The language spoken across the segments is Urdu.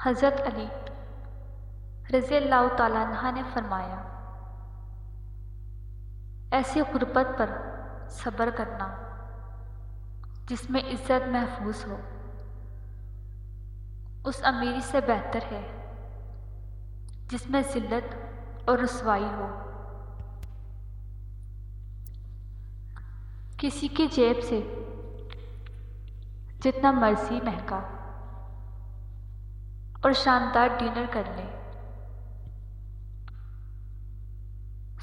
حضرت علی رضی اللہ تعالیٰ عنہ نے فرمایا، ایسی غربت پر صبر کرنا جس میں عزت محفوظ ہو اس امیری سے بہتر ہے جس میں ذلت اور رسوائی ہو۔ کسی کی جیب سے جتنا مرضی مہنگا اور شاندار ڈنر کر لیں،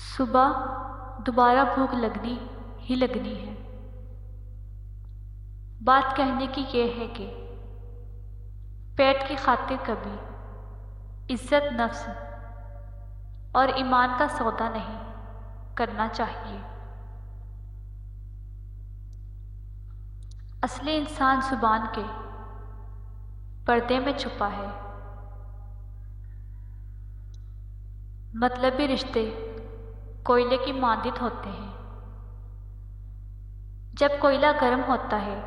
صبح دوبارہ بھوک لگنی ہی لگنی ہے۔ بات کہنے کی یہ ہے کہ پیٹ کی خاطر کبھی عزت نفس اور ایمان کا سودا نہیں کرنا چاہیے۔ اصلی انسان زبان کے پردے میں چھپا ہے۔ مطلبی رشتے کوئلے کی مانند ہوتے ہیں، جب کوئلہ گرم ہوتا ہے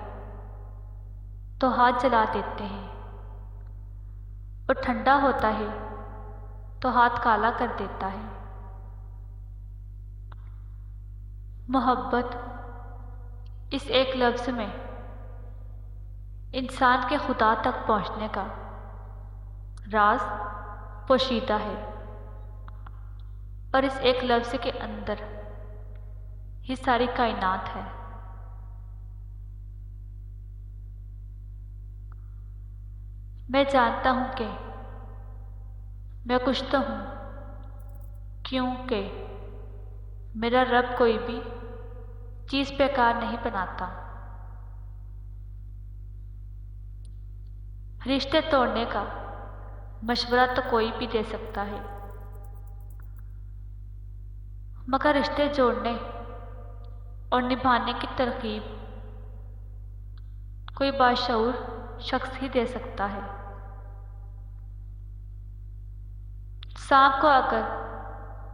تو ہاتھ جلا دیتے ہیں اور ٹھنڈا ہوتا ہے تو ہاتھ کالا کر دیتا ہے۔ محبت اس ایک لفظ میں انسان کے خدا تک پہنچنے کا راز پوشیدہ ہے، اور اس ایک لفظ کے اندر ہی ساری کائنات ہے۔ میں جانتا ہوں کہ میں کچھ تو ہوں، کیونکہ میرا رب کوئی بھی چیز بیکار نہیں بناتا۔ رشتے توڑنے کا مشورہ تو کوئی بھی دے سکتا ہے، مگر رشتے جوڑنے اور نبھانے کی ترغیب کوئی باشعور شخص ہی دے سکتا ہے۔ سانپ کو اگر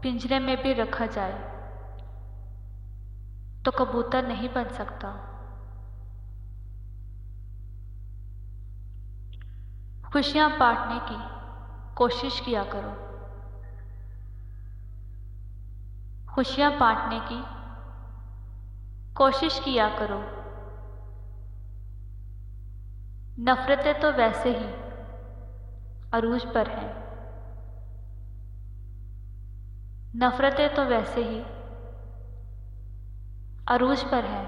پنجرے میں بھی رکھا جائے تو کبوتر نہیں بن سکتا۔ خوشیاں بانٹنے کی کوشش کیا کرو، خوشیاں بانٹنے کی کوشش کیا کرو۔ نفرتیں تو ویسے ہی عروج پر ہیں، نفرتیں تو ویسے ہی عروج پر ہیں۔